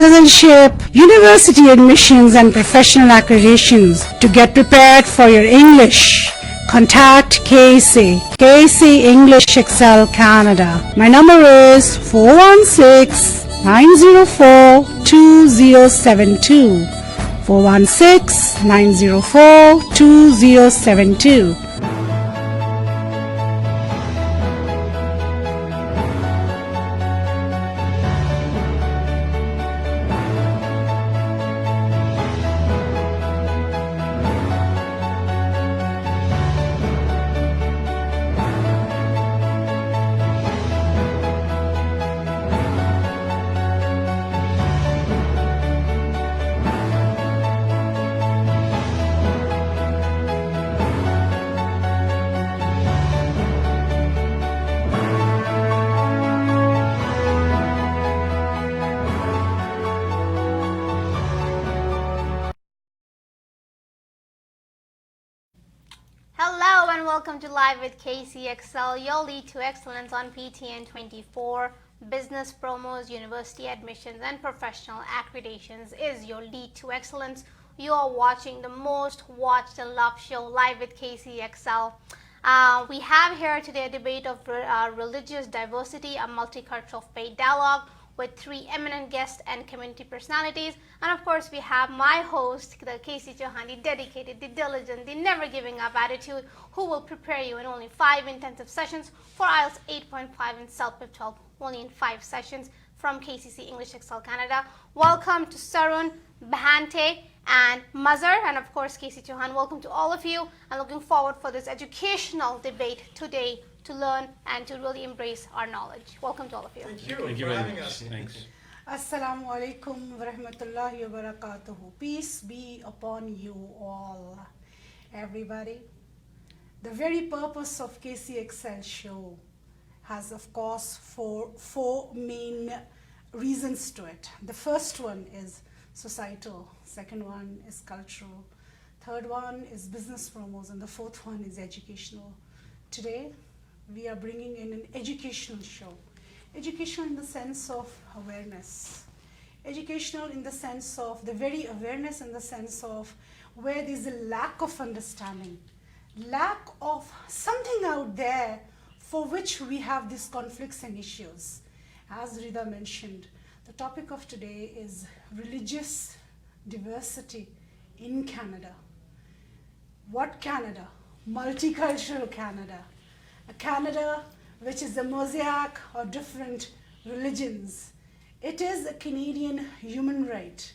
citizenship, university admissions and professional accreditations. To get prepared for your English, contact KC English Excel Canada. My number is 416-904-2072. 416-904-2072. Hello and welcome to Live with KCXL, your lead to excellence on PTN 24. Business promos, university admissions and professional accreditations is your lead to excellence. You are watching the most watched and loved show, Live with KCXL. We have here today a debate of religious diversity, a multicultural faith dialogue with three eminent guests and community personalities. And of course, we have my host, the Casey Chauhan, the dedicated, the diligent, the never giving up attitude, who will prepare you in only 5 intensive sessions for IELTS 8.5 and CELPIP 12, only in 5 sessions from KCC English Excel Canada. Welcome to Suren, Bahante, and Mazhar, and of course, Casey Chauhan. Welcome to all of you, and looking forward for this educational debate today to learn and to really embrace our knowledge. Welcome to all of you. Thank you for having much. us. Thanks. Assalamu alaikum wa rahmatullahi wa barakatuhu. Peace be upon you all, everybody. The very purpose of KCXL show has, of course, four main reasons to it. The first one is societal, second one is cultural, third one is business promos, and the fourth one is educational. Today, we are bringing in an educational show. Educational in the sense of awareness. Educational in the sense of the very awareness, in the sense of where there's a lack of understanding, lack of something out there for which we have these conflicts and issues. As Rida mentioned, the topic of today is religious diversity in Canada. What Canada? Multicultural Canada. A Canada which is a mosaic of different religions. It is a Canadian human right.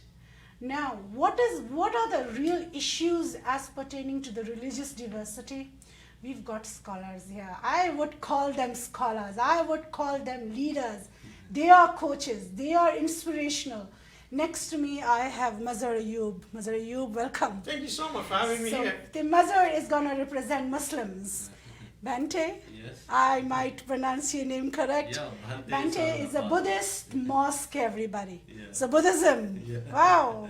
Now, what are the real issues as pertaining to the religious diversity? We've got scholars here. I would call them scholars. I would call them leaders. They are coaches. They are inspirational. Next to me, I have Mazhar Ayub. Mazhar Ayub, welcome. Thank you so much for having me here. The Mazhar is going to represent Muslims. Bante, Yes. I might pronounce your name correct. Yeah, Bante is a Buddhist mosque, everybody. Yeah. So Buddhism. Yeah. Wow.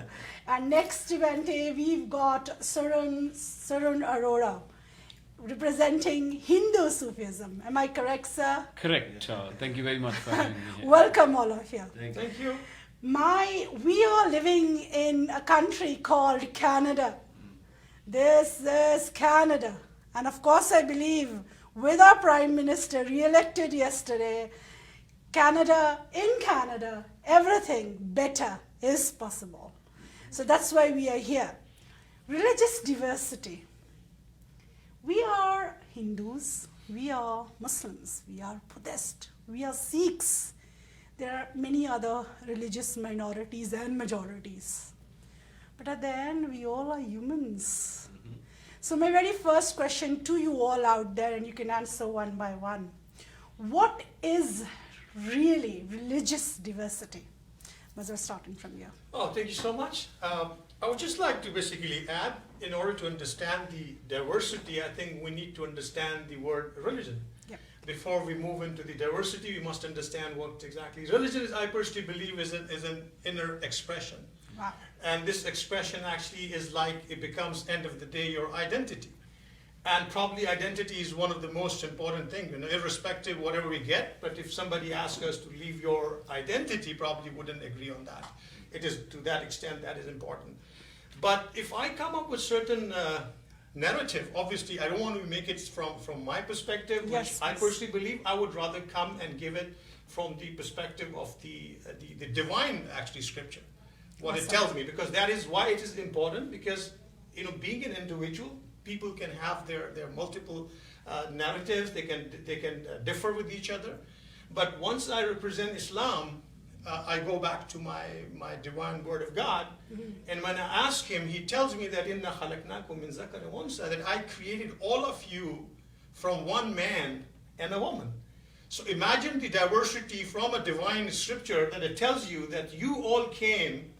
And next to Bante, we've got Suren Arora, representing Hindu Sufism. Am I correct, sir? Correct. Thank you very much for having me here. Welcome, all of you. Thank you. We are living in a country called Canada. This is Canada. And of course, I believe with our Prime Minister re-elected yesterday, in Canada, everything better is possible. So that's why we are here. Religious diversity. We are Hindus, we are Muslims, we are Buddhists, we are Sikhs. There are many other religious minorities and majorities. But at the end, we all are humans. So my very first question to you all out there, and you can answer one by one. What is really religious diversity? Mazhar, starting from you. Oh, thank you so much. I would just like to basically add, in order to understand the diversity, I think we need to understand the word religion. Yep. Before we move into the diversity, we must understand what exactly religion is. I personally believe is an inner expression. Wow. And this expression actually is like, it becomes, end of the day, your identity. And probably identity is one of the most important things, irrespective of whatever we get. But if somebody asks us to leave your identity, probably wouldn't agree on that. it is to that extent that is important. But if I come up with certain narrative, obviously I don't want to make it from my perspective, Yes, which I yes. personally believe. I would rather come and give it from the perspective of the divine, actually, scripture, what it Awesome. tells me, because that is why it is important. Because being an individual, people can have their multiple narratives. They can differ with each other. But once I represent Islam, I go back to my divine word of God, and when I ask him, he tells me that inna khalaqnakum min zakarin wa unsa, that I created all of you from one man and a woman. So imagine the diversity from a divine scripture, that it tells you that you all came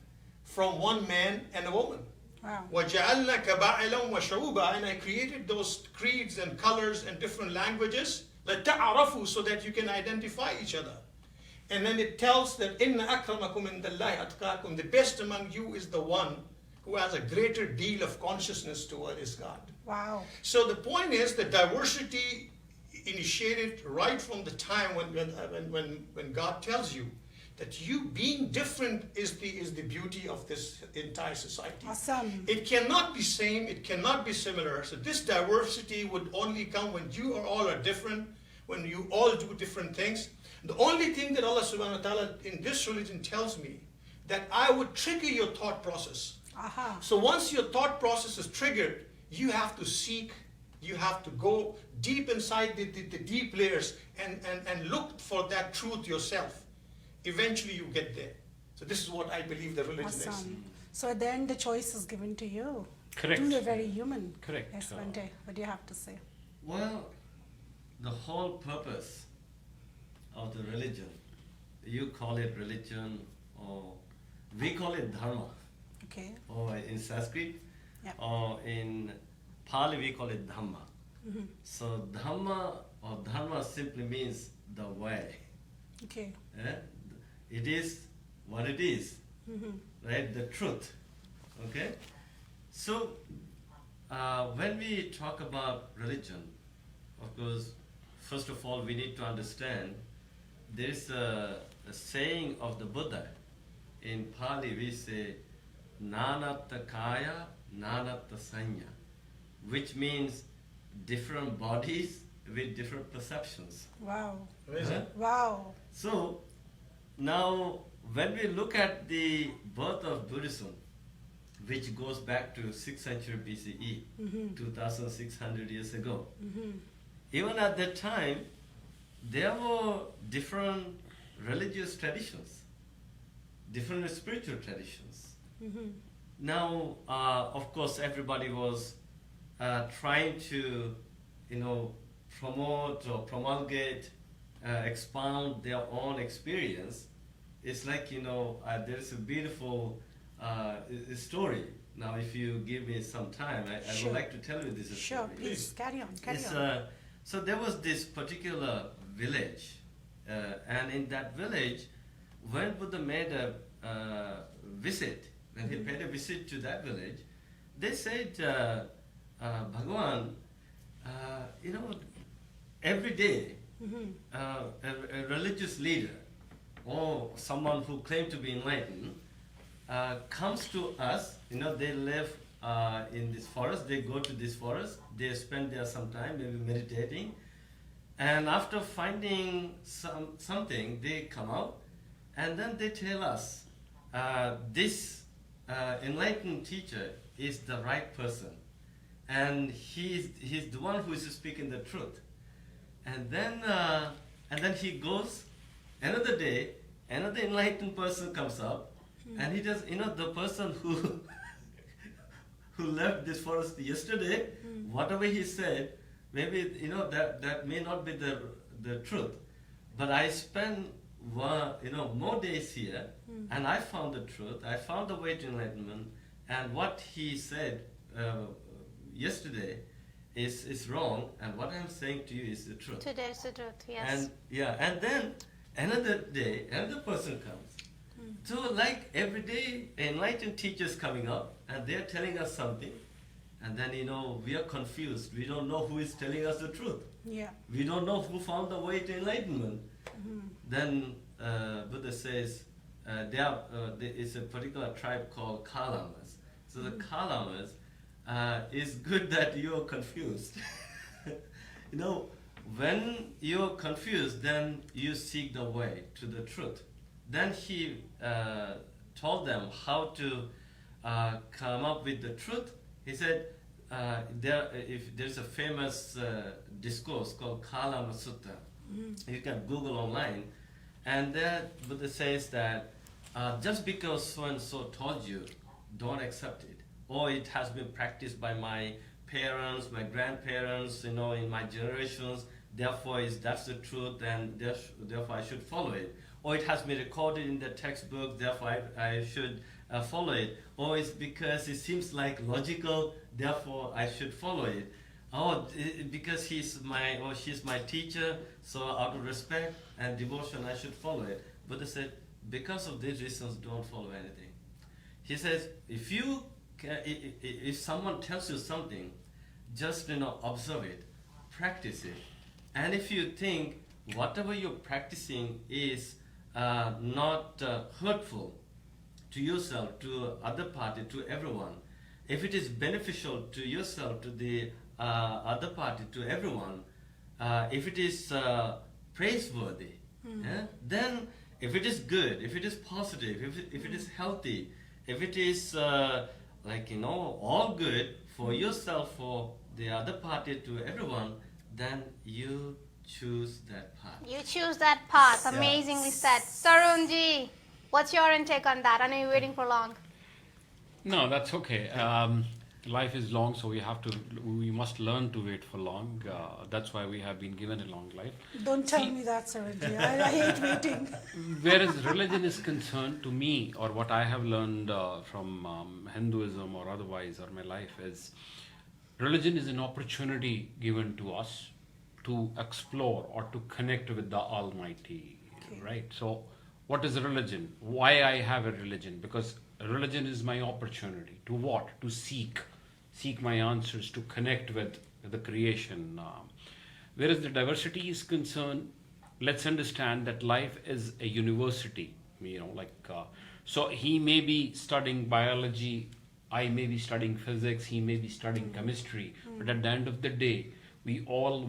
from one man and a woman. Wow. وَجَعَلْنَا كَبَائِلًا وَشَعُوبًا, and I created those creeds and colors and different languages, لَتَعْرَفُوا, so that you can identify each other. And then it tells that إِنَّ أَكْرَمَكُمْ عِنْدَ اللَّهِ أَتْقَاكُمْ, the best among you is the one who has a greater deal of consciousness toward his God. Wow. So the point is that diversity initiated right from the time when God tells you that you being different is the beauty of this entire society. Awesome. It cannot be same, it cannot be similar. So this diversity would only come when you all are different, when you all do different things. The only thing that Allah subhanahu wa ta'ala in this religion tells me, that I would trigger your thought process. Aha. So once your thought process is triggered, you have to seek, you have to go deep inside the deep layers and look for that truth yourself. Eventually you get there. So this is what I believe the religion is. Awesome. So at the end, the choice is given to you. Correct. You're very human. Correct. Yes, Bante, what do you have to say? Well, the whole purpose of the religion, you call it religion, or we call it dharma, Okay. or in Sanskrit, Yeah. or in Pali we call it dhamma. Mhm. So dhamma or dharma simply means the way. Okay. Eh? It is what it is, Mhm. right? The truth. Okay? So when we talk about religion, of course, first of all, we need to understand there is a saying of the Buddha. In Pali, we say, Nanatta Kaya, Nanatta Sanya, which means different bodies with different perceptions. Wow. Amazing. Wow. So, now when we look at the birth of Buddhism, which goes back to 6th century BCE, Mhm. 2600 years ago, Mhm. even at that time, there were different religious traditions, different spiritual traditions. Mhm. Now, of course, everybody was trying to, promote or promulgate, expound their own experience. It's like, there is a beautiful story. Now, if you give me some time, I Sure. would like to tell you this Sure, story. please, carry on, carry It's, on. so there was this particular village, and in that village, when Buddha made a visit, when he paid a visit to that village, they said, Bhagavan, every day, Mhm. a religious leader or someone who claimed to be enlightened comes to us. They live in this forest. They go to this forest. They spend there some time, maybe meditating, and after finding something, they come out, and then they tell us this enlightened teacher is the right person, and he's the one who is speaking the truth. And then he goes. Another day, another enlightened person comes up, and he does. The person who left this forest yesterday, whatever he said, maybe that may not be the truth. But I spent more days here, and I found the truth. I found the way to enlightenment, and what he said yesterday is wrong, and what I'm saying to you is the truth. Today is the truth, yes. And then another day, another person comes. So like every day, enlightened teachers coming up, and they're telling us something, and then we are confused. We don't know who is telling us the truth. Yeah. We don't know who found the way to enlightenment. Then Buddha says, there is a particular tribe called Kalamas. So the Kalamas, is good that you're confused. You know, when you're confused, then you seek the way to the truth. Then he told them how to come up with the truth. He said, there's a famous discourse called Kalama Sutta. You can Google online. And there Buddha says that just because so-and-so told you, don't accept it. Or it has been practiced by my parents, my grandparents, in my generations, therefore that's the truth, and therefore I should follow it. Or it has been recorded in the textbook, therefore I should follow it. Or it's because it seems like logical, therefore I should follow it. Oh, because she's my teacher, so out of respect and devotion I should follow it. Buddha said, because of these reasons, don't follow anything. He says, if someone tells you something, just observe it, practice it, and if you think whatever you're practicing is not hurtful to yourself, to other party, to everyone, if it is beneficial to yourself, to the other party, to everyone, if it is praiseworthy, then if it is good, if it is positive, if it is healthy, if it is all good for yourself, for the other party, to everyone, then you choose that path. You choose that path. Yeah. Amazingly said. Sarunji, what's your intake on that? I know you're waiting for long. No, that's okay. Life is long, so we must learn to wait for long. That's why we have been given a long life. Don't tell me that, Saranji. I hate waiting. Whereas religion is concerned, to me, or what I have learned from Hinduism or otherwise, or my life, is religion is an opportunity given to us to explore or to connect with the Almighty, right? So what is religion? Why I have a religion? Because religion is my opportunity to what? To seek my answers, to connect with the creation. Whereas the diversity is concerned, let's understand that life is a university, so he may be studying biology, I may be studying physics, he may be studying chemistry, but at the end of the day, we all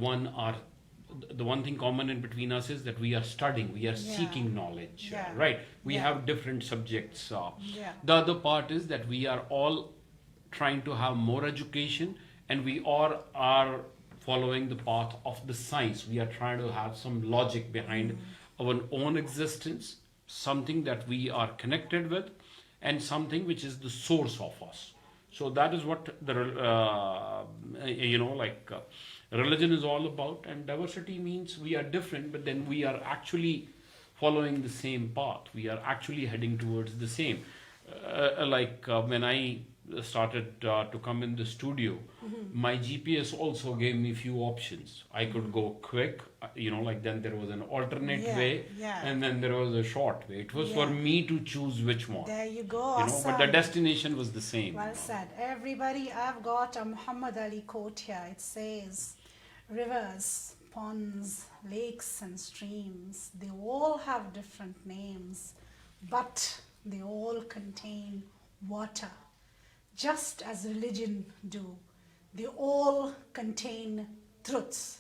the one thing common in between us is that we are studying, we are seeking knowledge, right? We have different subjects. The other part is that we are all trying to have more education, and we all are following the path of the science. We are trying to have some logic behind our own existence, something that we are connected with, and something which is the source of us. So that is what religion is all about. And diversity means we are different, but then we are actually following the same path. We are actually heading towards the same. When I started to come in the studio, my GPS also gave me few options. I could go quick, then there was an alternate way, and then there was a short way. It was for me to choose which one. There you go. But the destination was the same. Well said. Everybody, I've got a Muhammad Ali quote here. It says, rivers, ponds, lakes and streams, they all have different names, but they all contain water. Just as religion do, they all contain truths.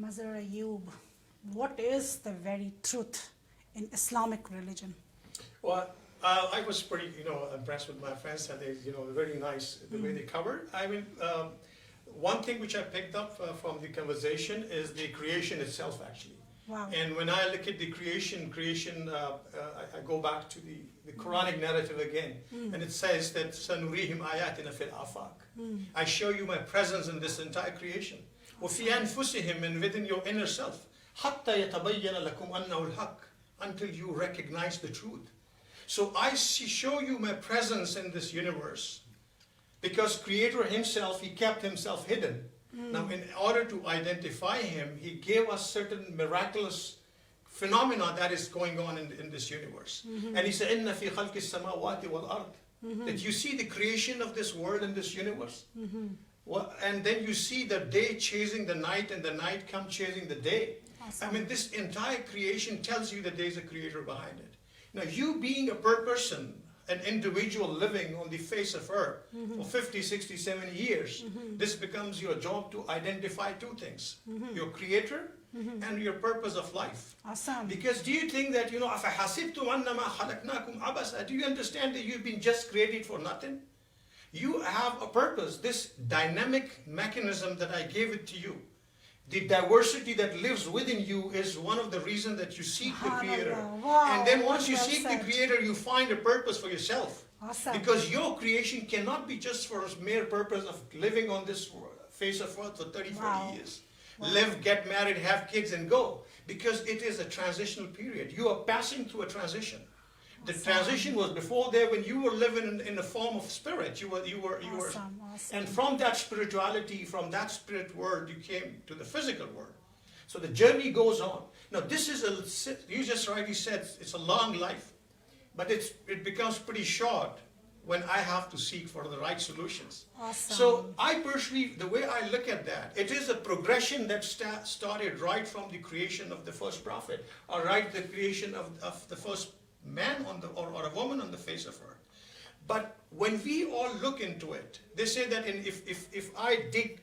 Mazhar Ayub, what is the very truth in Islamic religion? Well, I was pretty, impressed with my friends, and they, very nice the way they covered. I mean, one thing which I picked up from the conversation is the creation itself, actually. Wow. And when I look at the creation, I go back to the Quranic narrative again, and it says that سَنُرِيهِمْ آيَاتِنَا فِي الْآفَاقِ. I show you my presence in this entire creation. وَفِي أَنفُسِهِمْ, and within your inner self. حَتَّى يَتَبَيَّنَ لَكُمْ أَنَّهُ الْحَقِّ, until you recognize the truth. So I show you my presence in this universe, because Creator himself, he kept himself hidden. Now, in order to identify him, he gave us certain miraculous phenomena that is going on in this universe. And he said, إِنَّ فِي خَلْقِ السَّمَاوَاتِ وَالْأَرْضِ, that you see the creation of this world and this universe. Well, and then you see the day chasing the night, and the night come chasing the day. Awesome. I mean, this entire creation tells you that there's a creator behind it. Now, you being a per person, an individual living on the face of earth for 50, 60, 70 years, this becomes your job to identify two things, your creator and your purpose of life. Awesome. Because do you think that, أَفَحَسِبْتُمْ أَنَّمَا خَلَقْنَاكُمْ عَبَثًا? Do you understand that you've been just created for nothing? You have a purpose. This dynamic mechanism that I gave it to you, the diversity that lives within you is one of the reasons that you seek the Creator. Wow, And then once you well seek said. the Creator, you find a purpose for yourself. Awesome. Because your creation cannot be just for a mere purpose of living on this face of earth for 30, 40 years. Live, get married, have kids, and go. Because it is a transitional period. You are passing through a transition. The transition was before there when you were living in the form of spirit. You were, Awesome. and from that spirituality, from that spirit world, you came to the physical world. So the journey goes on. Now this is you just rightly said, it's a long life, but it becomes pretty short when I have to seek for the right solutions. Awesome. So I personally, the way I look at that, it is a progression that started right from the creation of the first prophet, or right the creation of the first man or a woman on the face of earth. But when we all look into it, they say that if I dig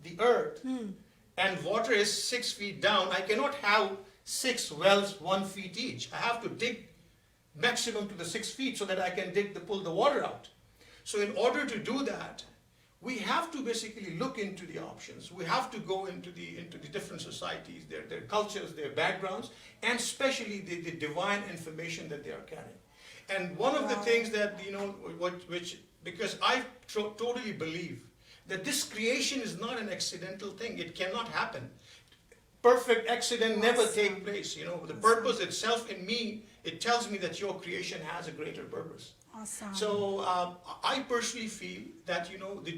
the earth and water is 6 feet down, I cannot have 6 wells 1 feet each. I have to dig maximum to the 6 feet so that I can pull the water out. So in order to do that, we have to basically look into the options. We have to go into the different societies, their cultures, their backgrounds, and especially the divine information that they are carrying. And one of the things that, because I totally believe that this creation is not an accidental thing. It cannot happen. Perfect accident never take place. The purpose itself in me, it tells me that your creation has a greater purpose. Awesome. So I personally feel that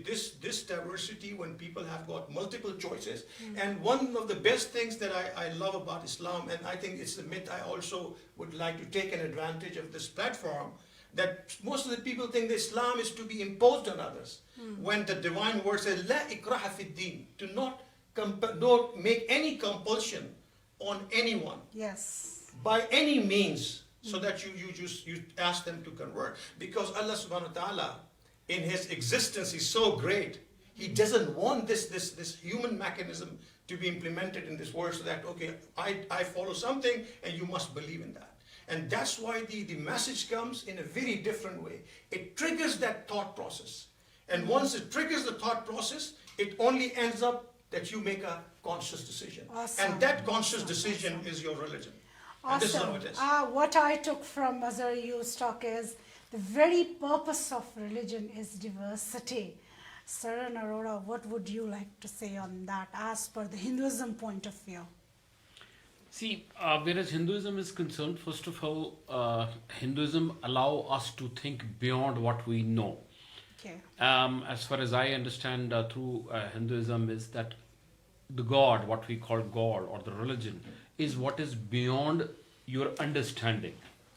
this diversity, when people have got multiple choices, and one of the best things that I love about Islam, and I think it's the myth I also would like to take an advantage of this platform, that most of the people think that Islam is to be imposed on others. When the divine word says, "La ikraha fid din," to don't make any compulsion on anyone. Yes. By any means. So that you ask them to convert. Because Allah subhanahu wa ta'ala, in His existence, is so great. He doesn't want this human mechanism to be implemented in this world so that, okay, I follow something and you must believe in that. And that's why the message comes in a very different way. It triggers that thought process. And once it triggers the thought process, it only ends up that you make a conscious decision. Awesome. And that conscious decision is your religion. And this is how it is. What I took from Mazari's talk is the very purpose of religion is diversity. Suren, Arora, what would you like to say on that as per the Hinduism point of view? See, whereas Hinduism is concerned, first of all, Hinduism allow us to think beyond what we know. Okay. As far as I understand through Hinduism is that the God, what we call God or the religion, is what is beyond your understanding.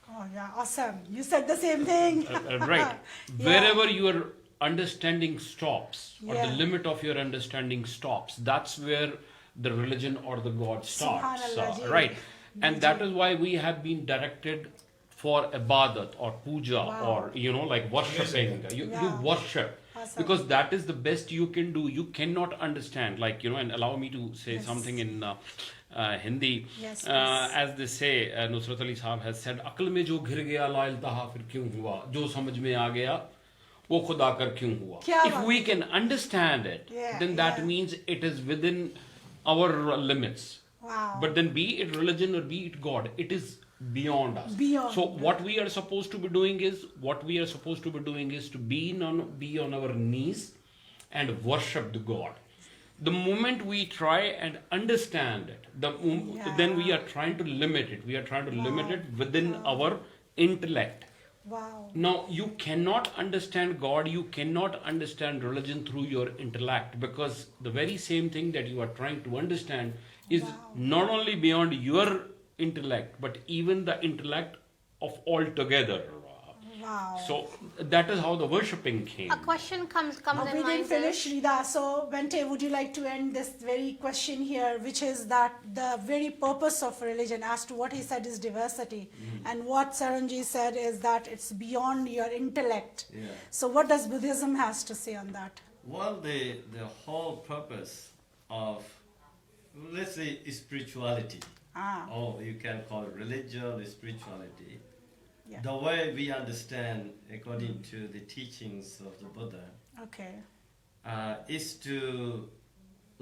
Oh yeah, awesome. You said the same thing. Right. Yeah. Wherever your understanding stops, or the Yeah. limit of your understanding stops, that's where the religion or the God starts. Subhanallah, ji. Right. And Ji. that is why we have been directed for ibadat or puja, Wow. or like worshipping. You Yeah. worship. Awesome. Because that is the best you can do. You cannot understand, and allow me to say Yes. something in Hindi. Yes, please. As they say, Nusrat Ali Sahab has said, "Aql mein jo ghir gaya la iltaha fir kyun hua? Jo samajh mein aa gaya, wo khud aakar kyun hua?" Kya If baat we hai. can understand it, Yeah, then that yeah. means it is within our limits. Wow. But then be it religion or be it God, it is beyond us. Beyond, So yeah. what we are supposed to be doing is to be on our knees and worship the God. The moment we try and understand it, then we are trying to limit it. We are trying to limit it within our intellect. Wow. Now, you cannot understand God, you cannot understand religion through your intellect, because the very same thing that you are trying to understand is not only beyond your intellect, but even the intellect of all together. Wow. So that is how the worshipping came. A question comes We in mind. didn't is- finish, Rida. So, Bente, would you like to end this very question here, which is that the very purpose of religion, as to what he said is diversity, and what Saranji said is that it's beyond your intellect. Yeah. So, what does Buddhism has to say on that? Well, the whole purpose of, let's say, spirituality, or you can call it religion or spirituality, Yeah. the way we understand, according to the teachings of the Buddha, Okay. is to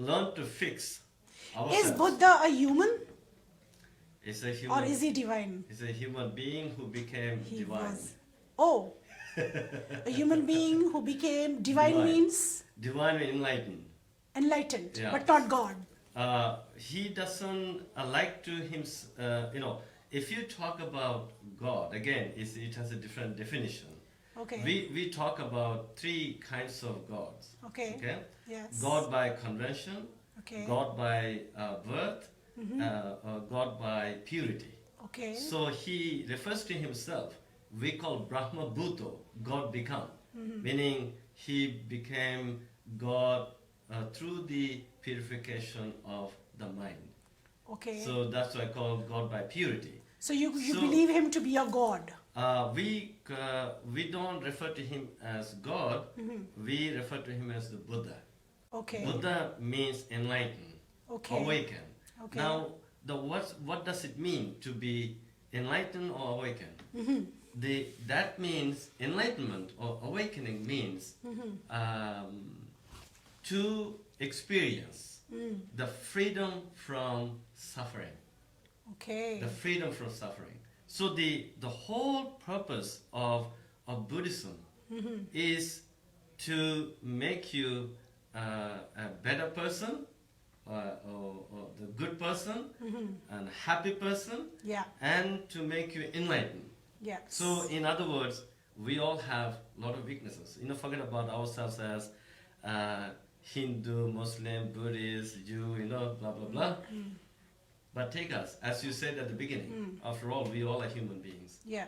learn to fix ourselves. Is Buddha a human, It's a human, or is he divine? it's a human being who became He divine. was. Oh, a human being who became divine, Divine. means Divine and enlightened. enlightened, Yeah. but not God. He doesn't like to him, if you talk about God, again, it has a different definition. Okay. We talk about three kinds of gods. Okay. Okay? Yes. God by convention, Okay. God by birth, God by purity. Okay. So he refers to himself, we call Brahma Bhuto, God become, meaning he became God through the purification of the mind. Okay. So that's why I call God by purity. So you So- believe him to be a god. We don't refer to him as God, we refer to him as the Buddha. Okay. Buddha means enlighten, Okay. awaken. Okay. Now, what does it mean to be enlightened or awakened? That means enlightenment or awakening means to experience the freedom from suffering. Okay. The freedom from suffering. So the whole purpose of Buddhism is to make you a better person, or the good person, and happy person, Yeah. and to make you enlightened. Yeah. So in other words, we all have a lot of weaknesses. Forget about ourselves as Hindu, Muslim, Buddhist, Jew, blah, blah, blah. But take us, as you said at the beginning, after all, we all are human beings. Yeah.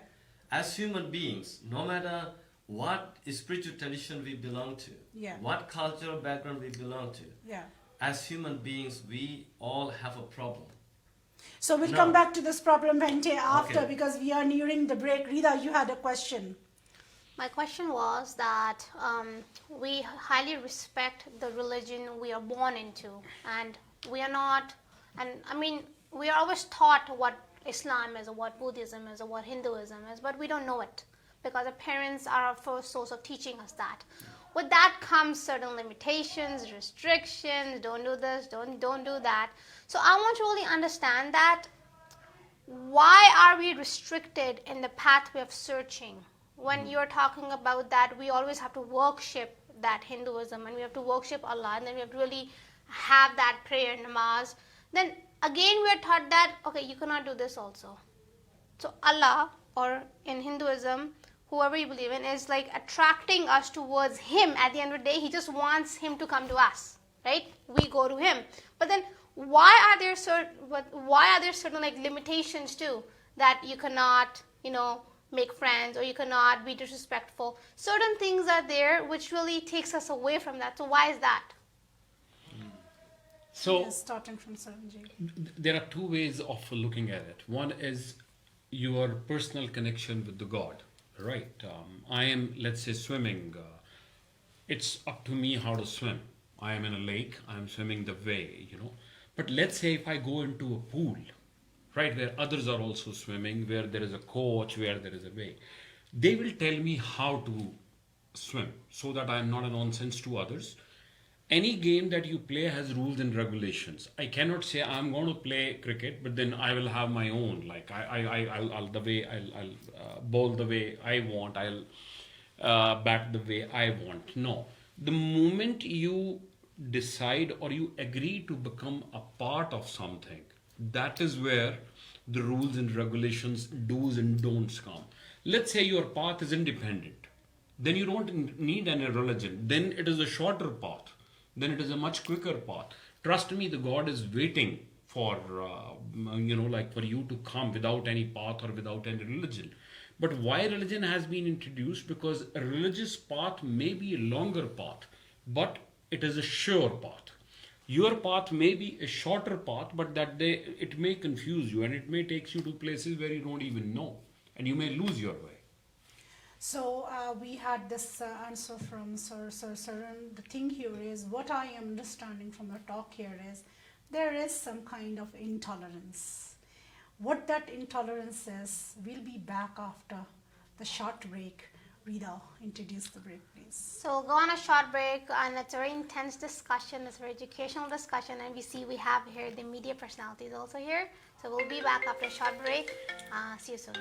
As human beings, no matter what spiritual tradition we belong to, Yeah. what cultural background we belong to, Yeah. as human beings, we all have a problem. So we'll No. come back to this problem, Bente, after, Okay. because we are nearing the break. Rida, you had a question. My question was that we highly respect the religion we are born into, and we are not, and I mean, we are always taught what Islam is, or what Buddhism is, or what Hinduism is, but we don't know it because our parents are our first source of teaching us that. With that comes certain limitations, restrictions, don't do this, don't do that. So I want to really understand that why are we restricted in the pathway of searching? When you're talking about that, we always have to worship that Hinduism, and we have to worship Allah, and then we have to really have that prayer namaz. Then again we are taught that, okay, you cannot do this also. So Allah, or in Hinduism, whoever you believe in, is like attracting us towards Him. At the end of the day, He just wants Him to come to us, right? We go to Him. But then why are there certain like limitations too, that you cannot, make friends, or you cannot be disrespectful? Certain things are there which really takes us away from that. So why is that? So Yes, starting from Saranji. there are two ways of looking at it. One is your personal connection with the God, right? I am, let's say, swimming. It's up to me how to swim. I am in a lake, I'm swimming the way, But let's say if I go into a pool, right, where others are also swimming, where there is a coach, where there is a way, they will tell me how to swim so that I am not a nonsense to others. Any game that you play has rules and regulations. I cannot say I'm going to play cricket, but then I will have my own. Like I'll bowl the way I want. I'll bat the way I want. No, the moment you decide or you agree to become a part of something, that is where the rules and regulations, do's and don'ts come. Let's say your path is independent, then you don't need any religion. Then it is a shorter path. Then it is a much quicker path. Trust me, the God is waiting for, for you to come without any path or without any religion. But why religion has been introduced? Because a religious path may be a longer path, but it is a sure path. Your path may be a shorter path, but it may confuse you and it may take you to places where you don't even know, and you may lose your way. So we had this answer from Sir Suren. The thing here is, what I am understanding from the talk here is, there is some kind of intolerance. What that intolerance is, we'll be back after the short break. Rita, introduce the break, please. So we'll go on a short break, and it's a very intense discussion, it's a very educational discussion, and we have here the media personalities also here. So we'll be back after a short break. See you soon.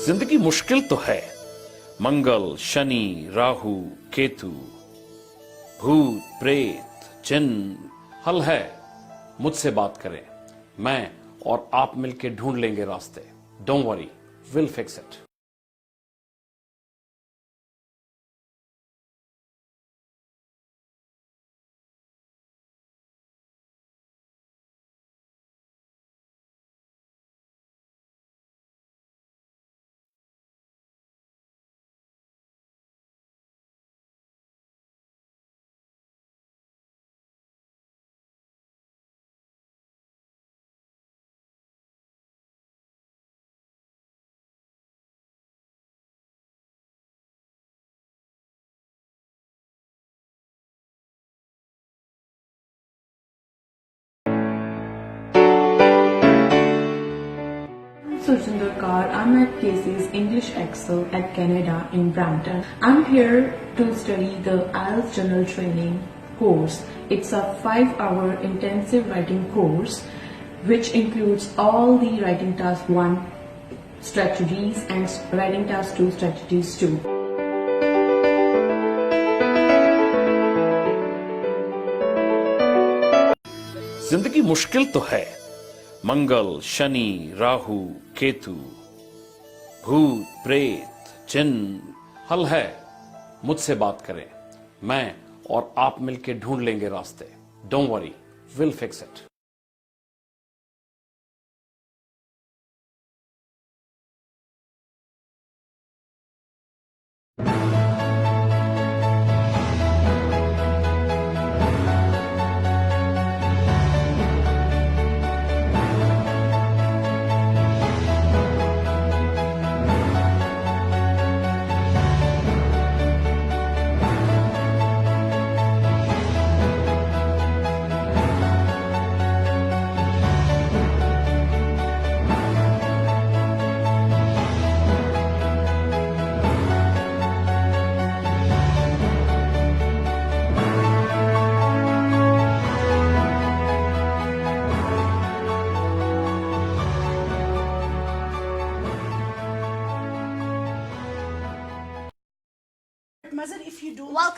जिंदगी मुश्किल तो है, मंगल शनि राहु केतु, भूत प्रेत जिन्न, हल है, मुझसे बात करें, मैं और आप मिलके ढूंढ लेंगे रास्ते. Don't worry, will fix it. I'm at Casey's English Excel at Canada in Brampton. I'm here to study the IELTS General Training course. It's a 5-hour intensive writing course which includes all the writing task 1 strategies and writing task 2 strategies too. जिंदगी मुश्किल तो है, मंगल शनि राहु केतु, भूत प्रेत जिन्न, हल है, मुझसे बात करें, मैं और आप मिलके ढूंढ लेंगे रास्ते. Don't worry, will fix it.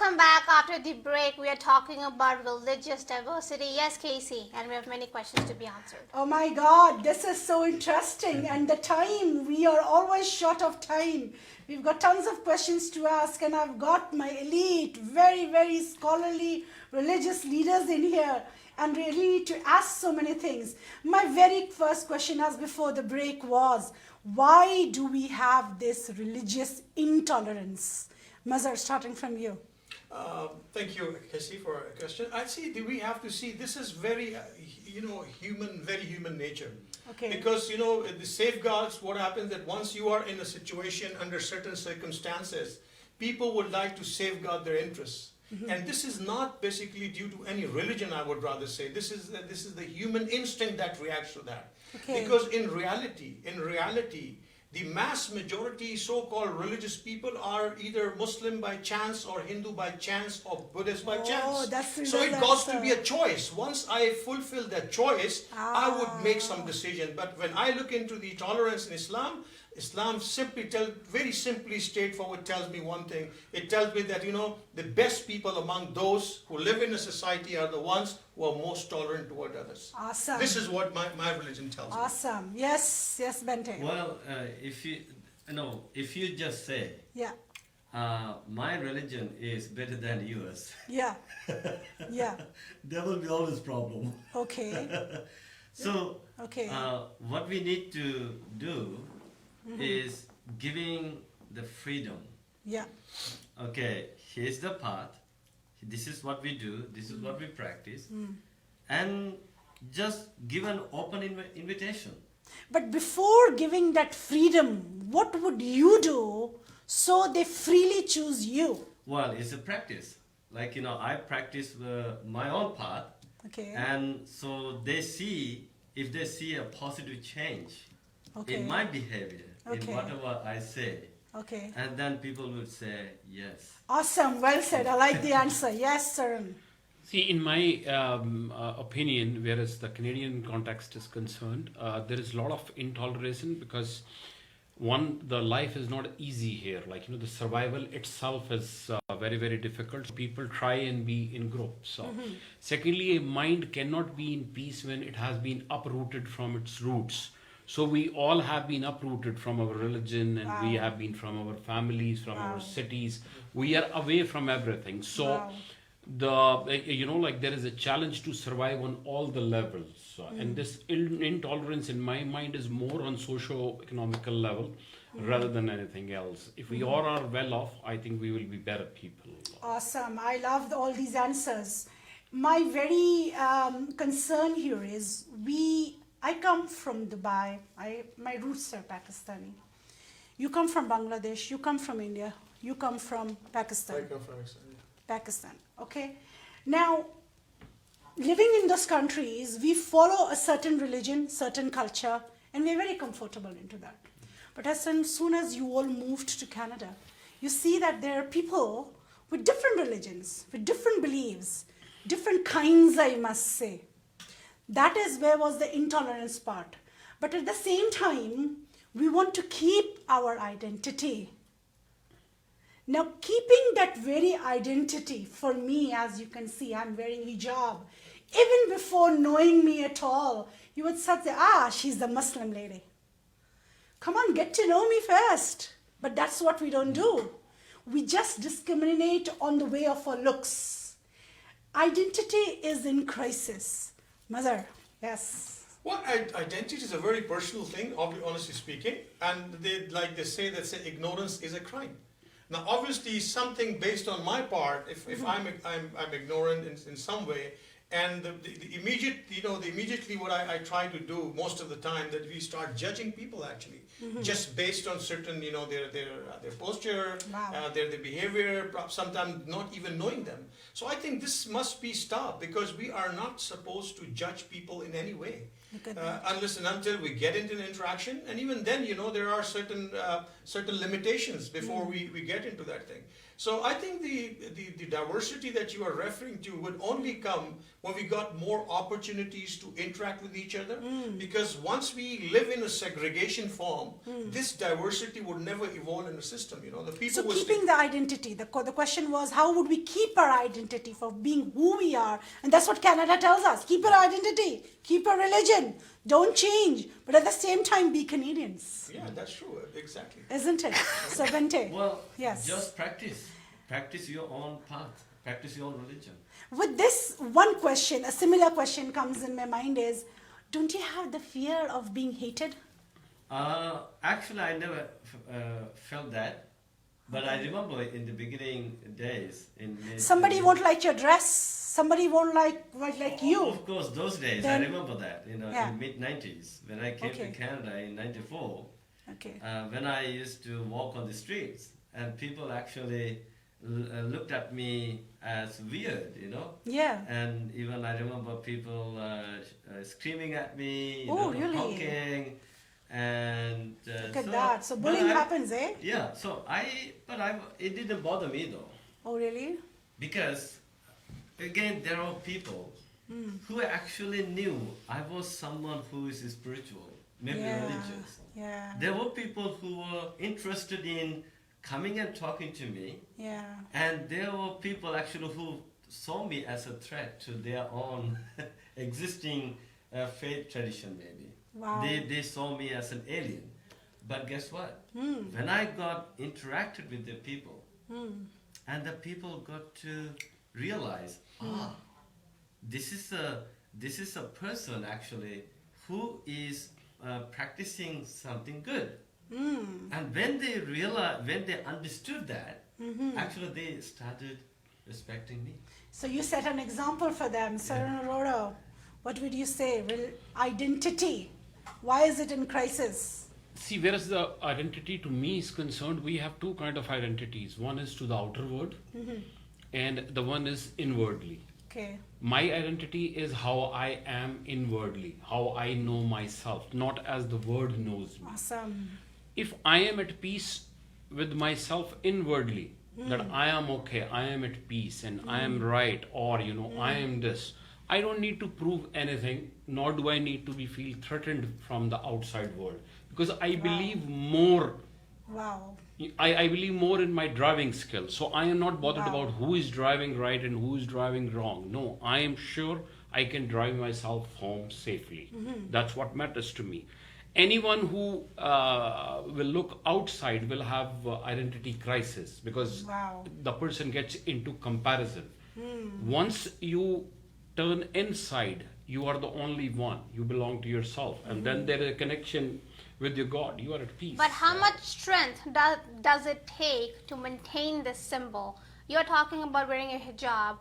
welcome back. After the break, we are talking about religious diversity. Yes, Casey, and we have many questions to be answered. Oh my God, this is so interesting. And the time, we are always short of time. We've got tons of questions to ask, and I've got my elite, very, very scholarly religious leaders in here, and really need to ask so many things. My very first question, as before the break, was, why do we have this religious intolerance? Mazhar, starting from you. Thank you, Casey, for a question. I see. We have to see this is very, very human nature. Okay. Because the safeguards. What happens that once you are in a situation under certain circumstances, people would like to safeguard their interests. Mm-hmm. And this is not basically due to any religion, I would rather say. This is the human instinct that reacts to that. Okay. Because in reality, the mass majority so-called religious people are either Muslim by chance or Hindu by chance or Buddhist by chance. That's the so it real got to answer. be a choice. Once I fulfill that choice, I would make some decision. But when I look into the tolerance in Islam, Islam very simply straightforward tells me one thing. It tells me that, the best people among those who live in a society are the ones who are most tolerant toward others. Awesome. This is what my religion tells me. Awesome. Yes, Bente. Well, if you just say, Yeah, my religion is better than yours, yeah, yeah. there will be always problem. Okay, So, okay. what we need to do is giving the freedom. Yeah, Okay, here's the path. This is what we do. This is what we practice, and just give an open invitation. but before giving that freedom, what would you do so they freely choose you? Well, it's a practice. Like I practice my own path, Okay, and so if they see a positive change okay, in my behavior, Okay. in whatever I say, okay. and then people would say yes. Awesome, well said. I like the answer. Yes, Suren. See, in my opinion, whereas the Canadian context is concerned, there is a lot of intoleration because one, the life is not easy here. Like, the survival itself is very, very difficult. People try and be in groups. So, secondly, a mind cannot be in peace when it has been uprooted from its roots. So we all have been uprooted from our religion, and we have been from our families, from our cities. We are away from everything. So there is a challenge to survive on all the levels. And this intolerance in my mind is more on socio-economical level rather than anything else. If we all are well off, I think we will be better people. Awesome. I love all these answers. My very concern here is I come from Dubai. My roots are Pakistani. You come from Bangladesh. You come from India. You come from Pakistan. I come from Pakistan. Okay. Now, living in those countries, we follow a certain religion, certain culture, and we're very comfortable into that. But as soon as you all moved to Canada, you see that there are people with different religions, with different beliefs, different kinds, I must say. That is where was the intolerance part. But at the same time, we want to keep our identity. Now, keeping that very identity, for me, as you can see, I'm wearing hijab. Even before knowing me at all, you would say, she's the Muslim lady. Come on, get to know me first. But that's what we don't do. We just discriminate on the way of our looks. Identity is in crisis. Mother, yes. Well, identity is a very personal thing, honestly speaking, and they say ignorance is a crime. Now, obviously, something based on my part, if I'm ignorant in some way, and immediately what I try to do most of the time, that we start judging people actually, just based on certain, their posture, their behavior, sometimes not even knowing them. So I think this must be stopped, because we are not supposed to judge people in any way. Unless and until we get into an interaction, and even then, there are certain limitations before we get into that thing. So I think the diversity that you are referring to would only come when we got more opportunities to interact with each other. Because once we live in a segregation form, this diversity would never evolve in a system. You know, the people So would keeping the identity, the question was, how would we keep our identity for being who we are? And that's what Canada tells us. Keep your identity, keep your religion, don't change, but at the same time be Canadians. Yeah, that's true. Exactly. Isn't it? So Bente, Well, yes. just practice your own path, practice your own religion. With this one question, a similar question comes in my mind is, don't you have the fear of being hated? Actually, I never felt that, but I remember in the beginning days. Somebody won't like your dress, somebody won't like you. Of course, those days, Then- I remember that, Yeah. in mid-90s, when I came to Canada in 94, Okay. when I used to walk on the streets, and people actually looked at me as weird, Yeah. And even I remember people screaming at me, Oh, really? honking, and Look at that. So bullying happens, eh? Yeah. So it didn't bother me though, Oh, really? because again there are people who actually knew I was someone who is spiritual, maybe Yeah. religious. Yeah. There were people who were interested in coming and talking to me, Yeah. and there were people actually who saw me as a threat to their own existing faith tradition, maybe. Wow. They saw me as an alien. But guess what? When I got interacted with the people, and the people got to realize, this is a person actually who is practicing something good. And when they understood that, actually they started respecting me. So you set an example for them. Suren, Arora, what would you say? Identity. Why is it in crisis? See, whereas the identity to me is concerned, we have two kind of identities. One is to the outer world, and the one is inwardly. Okay. My identity is how I am inwardly, how I know myself, not as the world knows me. Awesome. If I am at peace with myself inwardly, that I am okay, I am at peace, and I am right, or I am this, I don't need to prove anything, nor do I need to feel threatened from the outside world, because I believe more. Wow. I believe more in my driving skills. So I am not bothered Wow. about who is driving right and who is driving wrong. No, I am sure I can drive myself home safely. That's what matters to me. Anyone who will look outside will have identity crisis, because Wow. the person gets into comparison. Once you turn inside, you are the only one. You belong to yourself. And then there is a connection with your God. You are at peace. But how much strength does it take to maintain this symbol? You're talking about wearing a hijab.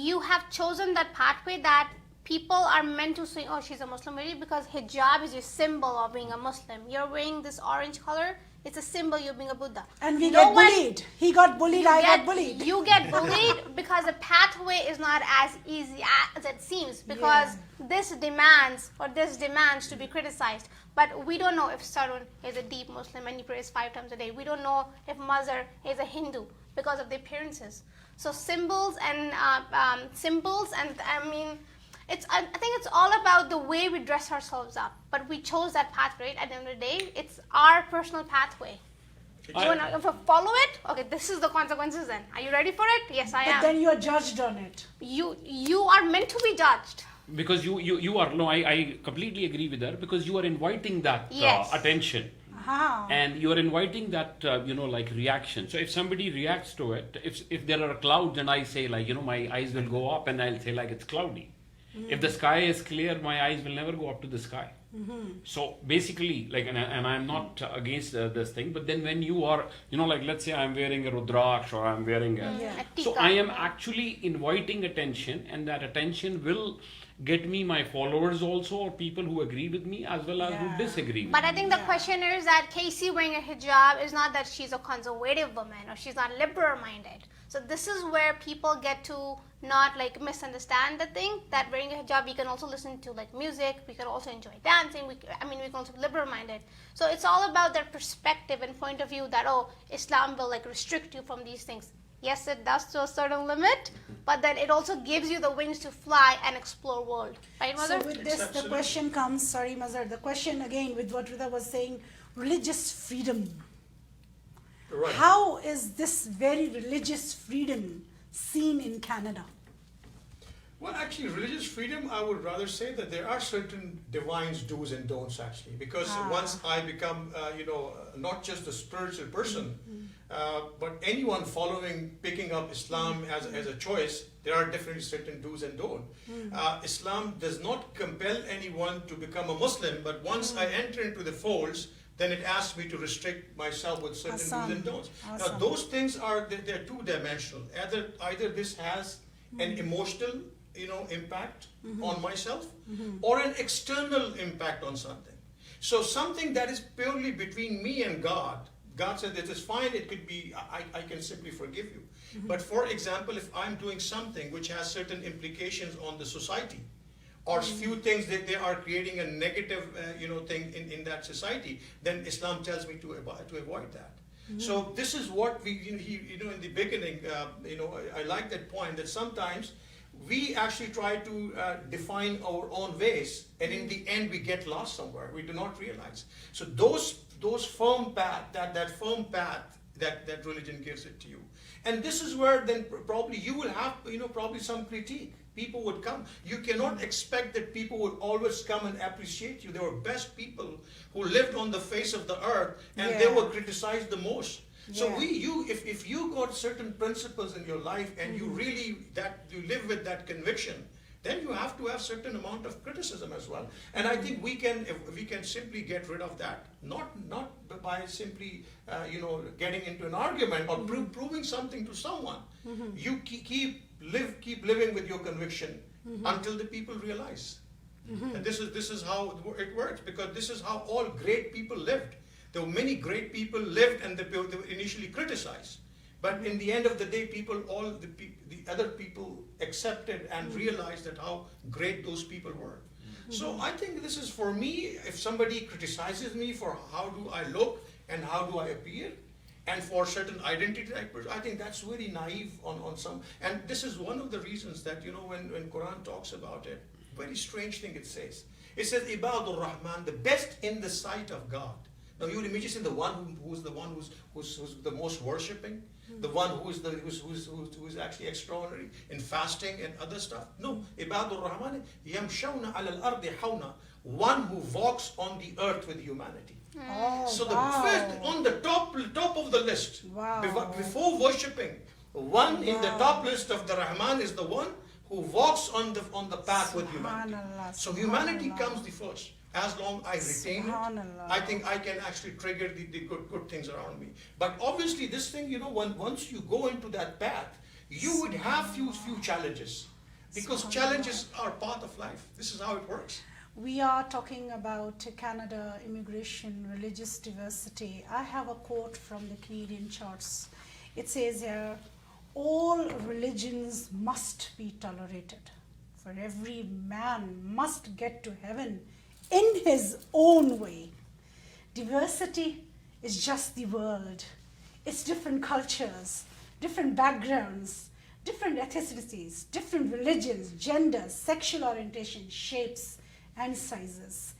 You have chosen that pathway that people are meant to say, oh, she's a Muslim lady, because hijab is your symbol of being a Muslim. You're wearing this orange color. It's a symbol you're being a Buddha. And we No get one- bullied. He got bullied, I got bullied. You get bullied because the pathway is not as easy as it seems, because this demands to be criticized. But we don't know if Suren is a deep Muslim and he prays 5 times a day. We don't know if Mazhar is a Hindu because of the appearances. So symbols and I think it's all about the way we dress ourselves up. But we chose that path, right? At the end of the day, it's our personal pathway. You want to follow it? Okay, this is the consequences then. Are you ready for it? Yes, I But am. then you are judged on it. You are meant to be judged. Because you are, no, I completely agree with her, because you are inviting that Yes. attention. Aha. And you are inviting that like reaction. So if somebody reacts to it, if there are clouds and I say my eyes will go up and I'll say it's cloudy. If the sky is clear, my eyes will never go up to the sky. So basically, and I'm not against this thing, but then when you are, let's say I'm wearing a Rudraksh or I'm wearing A so tika. I am actually inviting attention, and that attention will get me my followers also, or people who agree with me as well as who disagree with But me. I think the question is that Casey wearing a hijab is not that she's a conservative woman or she's not liberal minded. So this is where people get to not like misunderstand the thing, that wearing a hijab, we can also listen to like music, we can also enjoy dancing, we can also be liberal minded. So it's all about their perspective and point of view that, oh, Islam will like restrict you from these things. Yes, it does to a certain limit, but then it also gives you the wings to fly and explore world. Right, Mazhar? So with this, the question comes, sorry Mazhar, the question again with what Rida was saying, religious freedom. Right. How is this very religious freedom seen in Canada? Well, actually, religious freedom, I would rather say that there are certain divine do's and don'ts, actually, because once I become, not just a spiritual person, but anyone picking up Islam as a choice, there are definitely certain do's and don'ts. Islam does not compel anyone to become a Muslim, but once I enter into the folds, then it asks me to restrict myself with certain do's and don'ts. Awesome. Now, those things they're two-dimensional. Either this has an emotional impact on myself, or an external impact on something. So something that is purely between me and God said that it's fine, it could be, I can simply forgive you. But for example, if I'm doing something which has certain implications on the society, or few things that they are creating a negative thing in that society, then Islam tells me to avoid that. So this is what we, in the beginning, I like that point that sometimes we actually try to define our own ways, and in the end we get lost somewhere. We do not realize. So those firm path, that firm path that religion gives it to you, and this is where then probably you will have probably some critique. People would come. You cannot expect that people would always come and appreciate you. They were best people who lived on the face of the earth, and they were criticized the most. So if you got certain principles in your life and you really you live with that conviction, then you have to have certain amount of criticism as well. And I think we can simply get rid of that, not by simply getting into an argument or proving something to someone. You keep living with your conviction until the people realize. And this is how it works, because this is how all great people lived. There were many great people lived, and they were initially criticized. But in the end of the day, all the other people accepted and realized that how great those people were. So I think this is, for me, if somebody criticizes me for how do I look and how do I appear, and for certain identity types, I think that's very naive on some. And this is one of the reasons that, when Quran talks about it, very strange thing it says. It says, Ibadur Rahman, the best in the sight of God. Now you would immediately say the one who's the most worshipping, the one who's actually extraordinary in fasting and other stuff. No, Ibadur Rahman, Yamshawna al ardi hawna, one who walks on the earth with humanity. Oh, So the first on the top of the list, before worshipping, one in the top list of the Rahman is the one who walks on the path with humanity. So humanity comes the first. As long as I retain it, I think I can actually trigger the good things around me. But obviously this thing, once you go into that path, you would have few challenges, because challenges are part of life. This is how it works. We are talking about Canada, immigration, religious diversity. I have a quote from the Canadian charts. It says here, all religions must be tolerated, for every man must get to heaven in his own way. Diversity is just the world. It's different cultures, different backgrounds, different ethnicities, different religions, genders, sexual orientation, shapes, and sizes.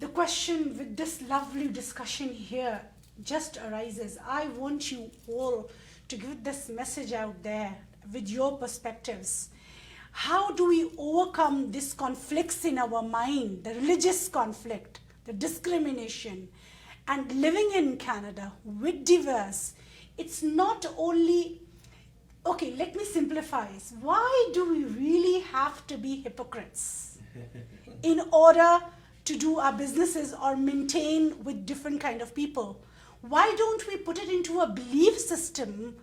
The question with this lovely discussion here just arises. I want you all to give this message out there with your perspectives. How do we overcome these conflicts in our mind, the religious conflict, the discrimination, and living in Canada with diverse? It's not only, okay, let me simplify. Why do we really have to be hypocrites in order to do our businesses or maintain with different kind of people? Why don't we put it into a belief system,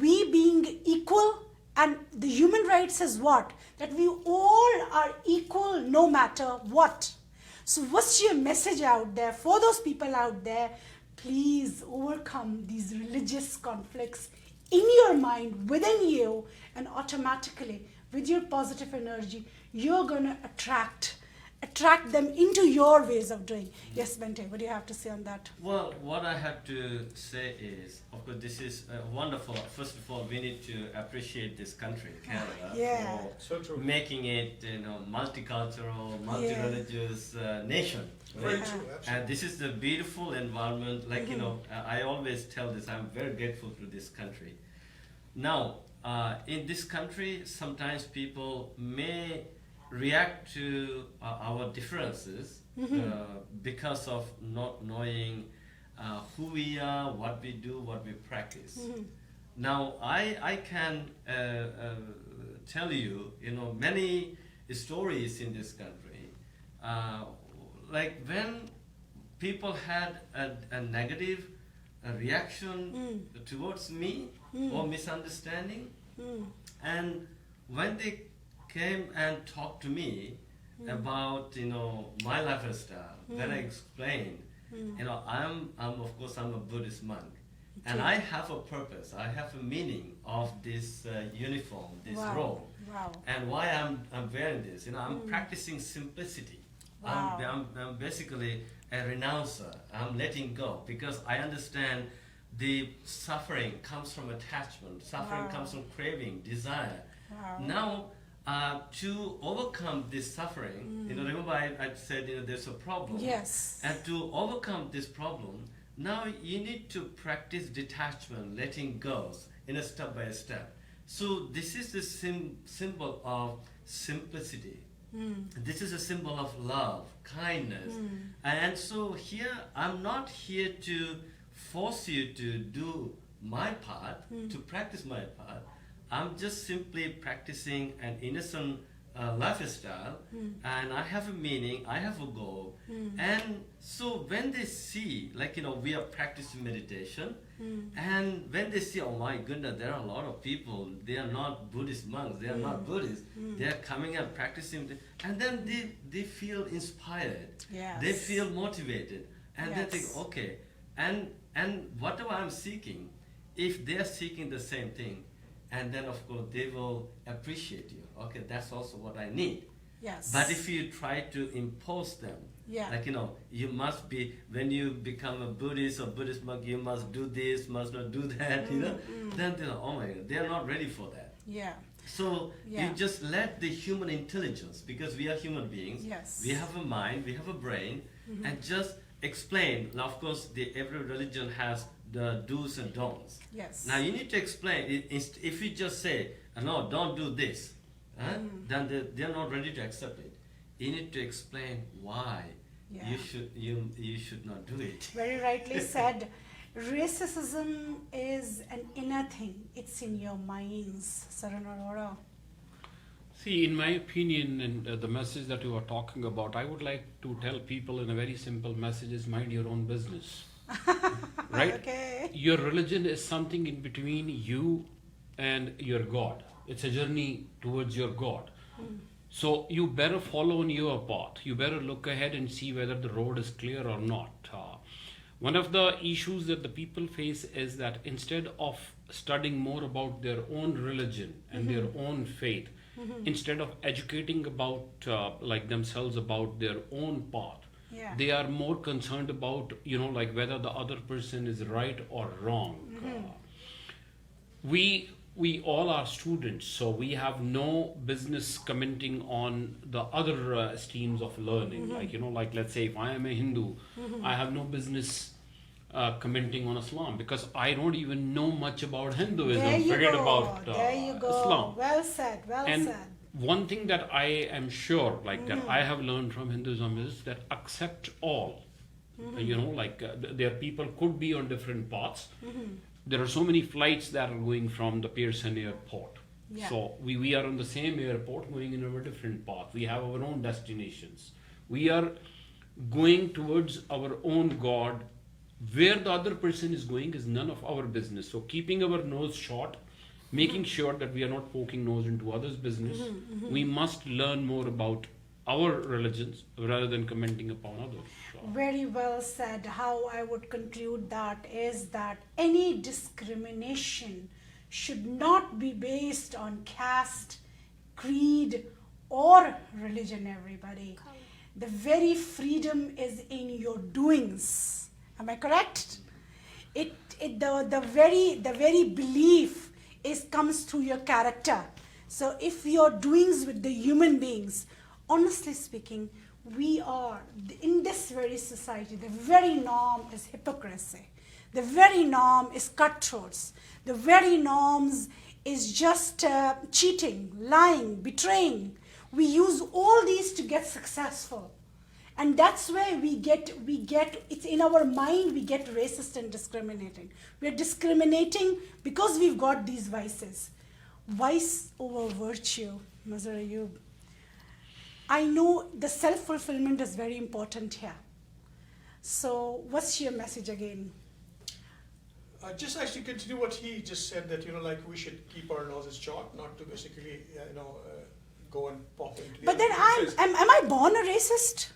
we being equal? And the human rights is what? That we all are equal no matter what. So what's your message out there for those people out there? Please overcome these religious conflicts in your mind, within you, and automatically with your positive energy, you're going to attract them into your ways of doing. Yes, Bente, what do you have to say on that? Well, what I have to say is, of course, this is wonderful. First of all, we need to appreciate this country, Canada, Yeah. for So true. making it, multicultural, multi-religious nation. Very Right? true, And absolutely. this is the beautiful environment. Like, I always tell this, I'm very grateful to this country. Now, in this country, sometimes people may react to our differences because of not knowing who we are, what we do, what we practice. Now, I can tell you, many stories in this country. Like when people had a negative reaction towards me or misunderstanding, and when they came and talked to me about my lifestyle, then I explained, I'm of course I'm a Buddhist monk, and I have a purpose, I have a meaning of this uniform, this robe, Wow. and why I'm wearing this. I'm practicing simplicity. Wow. I'm basically a renouncer. I'm letting go because I understand the suffering comes from attachment. Suffering Wow. comes from craving, desire. Wow. Now, to overcome this suffering, remember I said there's a problem. Yes. And to overcome this problem, now you need to practice detachment, letting go, in a step by step. So this is the symbol of simplicity. This is a symbol of love, kindness. And so here, I'm not here to force you to do my part, to practice my part. I'm just simply practicing an innocent lifestyle, and I have a meaning, I have a goal. And so when they see, we are practicing meditation, and when they see, oh my goodness, there are a lot of people, they are not Buddhist monks, they are not Buddhists, they are coming and practicing, and then they feel inspired, Yes. they feel motivated, and they think, Yes. okay, and whatever I'm seeking, if they are seeking the same thing, and then of course they will appreciate you. Okay, that's also what I need. Yes. But if you try to impose them, Yeah. you must be, when you become a Buddhist or Buddhist monk, you must do this, must not do that, then they're, oh my God, they're not ready for that. Yeah. So Yeah. you just let the human intelligence, because we are human beings, Yes. we have a mind, we have a brain, and just explain. Now, of course, every religion has the do's and don'ts. Yes. Now you need to explain. If you just say, no, don't do this, then they're not ready to accept it. You need to explain why Yeah. you should not do it. Very rightly said. Racism is an inner thing. It's in your minds, Suren Arora. See, in my opinion, and the message that you are talking about, I would like to tell people in a very simple message is mind your own business. Right? Okay. Your religion is something in between you and your God. It's a journey towards your God. So you better follow on your path. You better look ahead and see whether the road is clear or not. One of the issues that the people face is that instead of studying more about their own religion and their own faith, instead of educating about themselves about their own path, Yeah. they are more concerned about whether the other person is right or wrong. We all are students, so we have no business commenting on the other streams of learning. Let's say if I am a Hindu, I have no business commenting on Islam because I don't even know much about Hinduism. There you Forget go. about There you go. Islam. Well said. Well And said. one thing that I am sure, that I have learned from Hinduism is that accept all. Their people could be on different paths. There are so many flights that are going from the Pearson airport. Yeah. So we are on the same airport going in our different path. We have our own destinations. We are going towards our own God. Where the other person is going is none of our business. So keeping our nose short, making sure that we are not poking nose into others' business, we must learn more about our religions rather than commenting upon others. Very well said. How I would conclude that is that any discrimination should not be based on caste, creed, or religion, everybody. The very freedom is in your doings. Am I correct? The very belief comes through your character. So if your doings with the human beings, honestly speaking, we are, in this very society, the very norm is hypocrisy. The very norm is cutthroats. The very norms is just cheating, lying, betraying. We use all these to get successful. And that's where we get, it's in our mind, we get racist and discriminating. We're discriminating because we've got these vices. Vice over virtue, Mazhar Ayub. I know the self-fulfillment is very important here. So what's your message again? Just actually continue what he just said, that, like we should keep our noses short, not to basically, go and pop into the But then am I born a racist?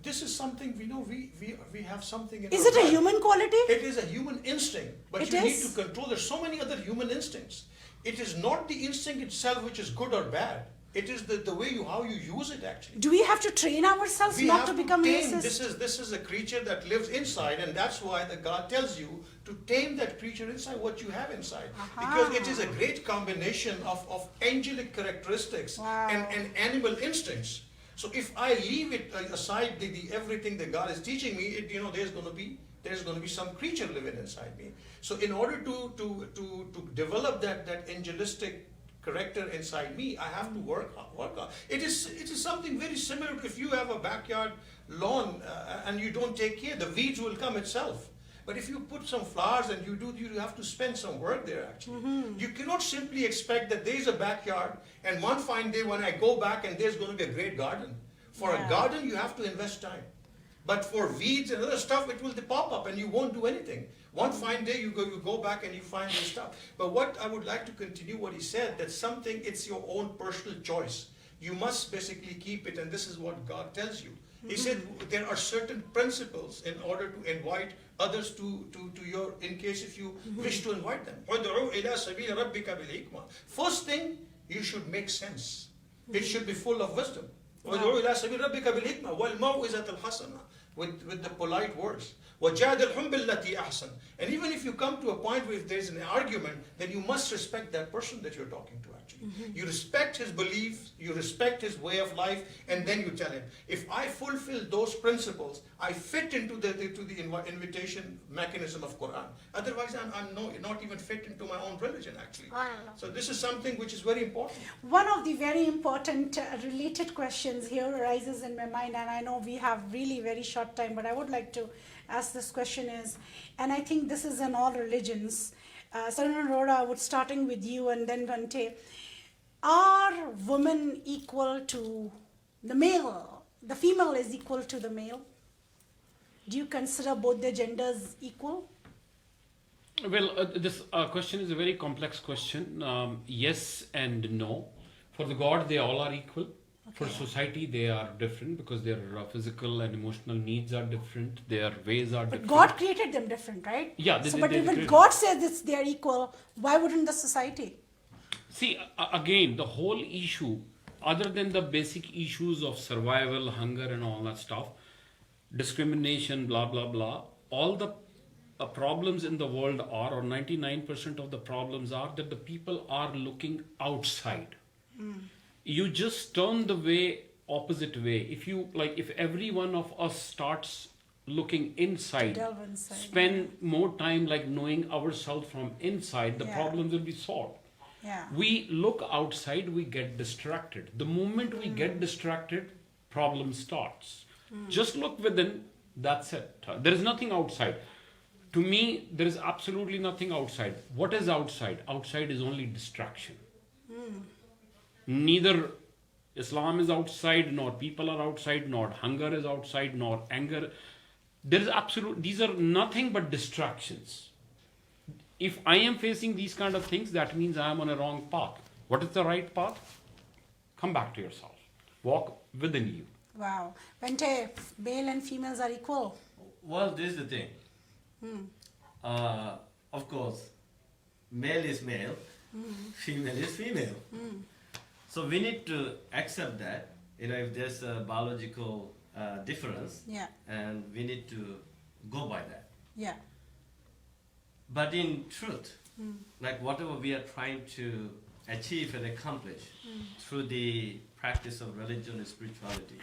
This is something we have something in Is our it a blood. human quality? It is a human instinct, but It you need is? to control. There's so many other human instincts. It is not the instinct itself which is good or bad. It is the way how you use it, actually. Do we have to train ourselves We not have to become tame. racist? This is a creature that lives inside, and that's why the God tells you to tame that creature inside, what you have inside. Because it is a great combination of angelic characteristics Wow. and animal instincts. So if I leave it aside, everything that God is teaching me, there's going to be some creature living inside me. So in order to develop that angelistic character inside me, I have to work on. It is something very similar. If you have a backyard lawn and you don't take care, the weeds will come itself. But if you put some flowers and you have to spend some work there, actually. You cannot simply expect that there's a backyard and one fine day when I go back and there's going to be a great garden. For a garden, you have to invest time. But for weeds and other stuff, it will pop up and you won't do anything. One fine day, you go back and you find this stuff. But what I would like to continue what he said, that it's your own personal choice. You must basically keep it, and this is what God tells you. He said there are certain principles in order to invite others to your, in case if you wish to invite them. وَادْعُوا إِلَى سَبِيلِ رَبِّكَ بِالْحِكْمَةِ. First thing, you should make sense. It should be full of wisdom. وَادْعُوا إِلَى سَبِيلِ رَبِّكَ بِالْحِكْمَةِ وَالْمَوْعِظَةِ الْحَسَنَةِ. With the polite words. وَجَادِلْهُمْ بِالَّتِي أَحْسَنَ. And even if you come to a point where if there's an argument, then you must respect that person that you're talking to, actually. You respect his beliefs, you respect his way of life, and then you tell him, if I fulfill those principles, I fit into the invitation mechanism of Quran. Otherwise, I'm not even fit into my own religion, actually. So this is something which is very important. One of the very important related questions here arises in my mind, and I know we have really very short time, but I would like to ask this question is, and I think this is in all religions, Arora, starting with you and then Bhante, are women equal to the male? The female is equal to the male? Do you consider both the genders equal? Well, this question is a very complex question. Yes and no. For the God, they all are equal. For society, they are different because their physical and emotional needs are different. Their ways are different. But God created them different, right? Yeah. But when God says they are equal, why wouldn't the society? See, again, the whole issue, other than the basic issues of survival, hunger and all that stuff, discrimination, blah, blah, blah, all the problems in the world are, or 99% of the problems are, that the people are looking outside. You just turn the way opposite way. If every one of us starts looking inside, spend more time knowing ourselves from inside, the problems will be solved. Yeah. We look outside, we get distracted. The moment we get distracted, problem starts. Just look within, that's it. There is nothing outside. To me, there is absolutely nothing outside. What is outside? Outside is only distraction. Neither Islam is outside, nor people are outside, nor hunger is outside, nor anger. These are nothing but distractions. If I am facing these kind of things, that means I am on a wrong path. What is the right path? Come back to yourself. Walk within you. Wow. Bhante, male and females are equal. Well, this is the thing. Of course, male is male, female is female. So we need to accept that, if there's a biological difference, Yeah. and we need to go by that. Yeah. But in truth, like whatever we are trying to achieve and accomplish through the practice of religion and spirituality,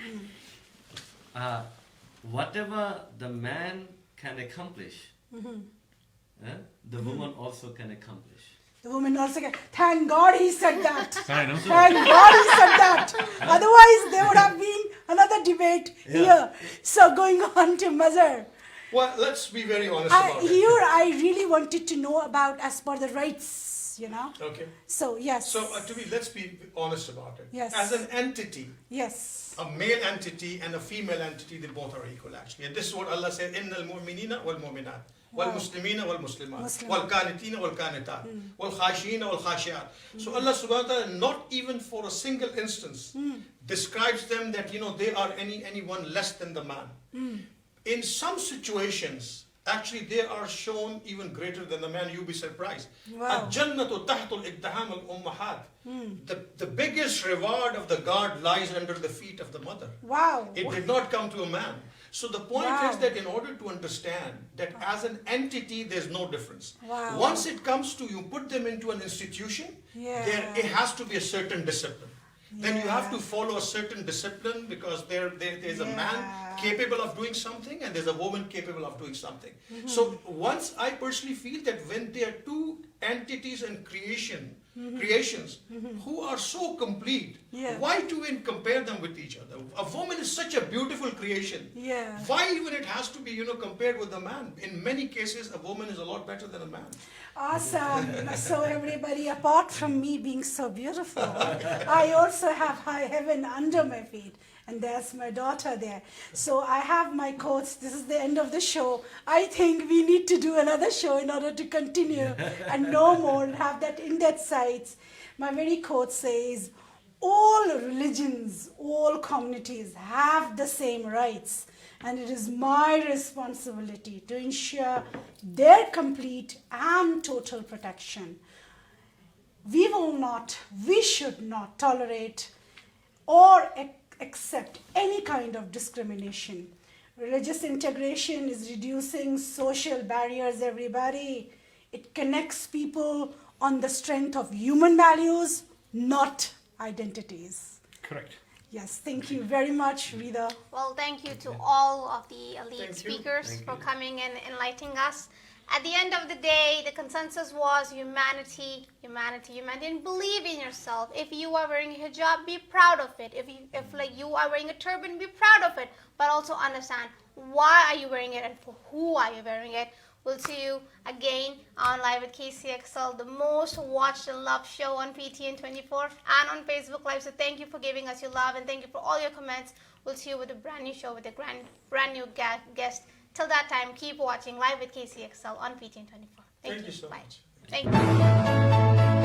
whatever the man can accomplish, the woman also can accomplish. The woman also can. Thank God he said that. I know. Thank God he said that. Otherwise, there would have been another debate here. So going on to Mazhar. Well, let's be very honest about it. Here, I really wanted to know about as per the rights, Okay. So, yes. So, let's be honest about it. Yes. As an entity, Yes. a male entity and a female entity, they both are equal actually. And this is what Allah said, إِنَّ الْمُؤْمِنِينَ وَالْمُؤْمِنَاتِ وَالْمُسْلِمِينَ وَالْمُسْلِمَاتِ Muslim. وَالْقَانِتِينَ وَالْقَانِتَاتِ وَالْخَاشِينَ وَالْخَاشِعَاتِ. So Allah subhanahu wa ta'ala, not even for a single instance, describes them that, they are anyone less than the man. In some situations, actually they are shown even greater than the man. You'll be surprised. Wow. الجنة تحت الإقدام الأمهات. The biggest reward of the God lies under the feet of the mother. Wow. It did not come to a man. So the point Wow. is that in order to understand that as an entity there's no difference. Wow. Once it comes to you put them into an institution, Yeah. it has to be a certain discipline. Then you have Yeah. to follow a certain discipline because there's a man Yeah. capable of doing something and there's a woman capable of doing something. So once I personally feel that when there are two entities and creations who are so complete, Yeah. why do we compare them with each other? A woman is such a beautiful creation. Yeah. Why even it has to be, compared with a man? In many cases, a woman is a lot better than a man. Awesome. So everybody, apart from me being so beautiful, I also have high heaven under my feet. And there's my daughter there. So I have my quotes. This is the end of the show. I think we need to do another show in order to continue and know more and have that in-depth sights. My very quote says, all religions, all communities have the same rights. And it is my responsibility to ensure their complete and total protection. We should not tolerate or accept any kind of discrimination. Religious integration is reducing social barriers, everybody. It connects people on the strength of human values, not identities. Correct. Yes, thank you very much, Rida. Well, thank you to all of the elite Thank you. speakers Thank for you. coming and enlightening us. At the end of the day, the consensus was humanity, and believe in yourself. If you are wearing a hijab, be proud of it. If you are wearing a turban, be proud of it. But also understand why are you wearing it and for who are you wearing it. We'll see you again on Live with KCXL, the most watched and loved show on PTN 24 and on Facebook Live. So thank you for giving us your love and thank you for all your comments. We'll see you with a brand new show with a brand new guest. Till that time, keep watching Live with KCXL on PTN 24. Thank you so Bye. much. Thank you.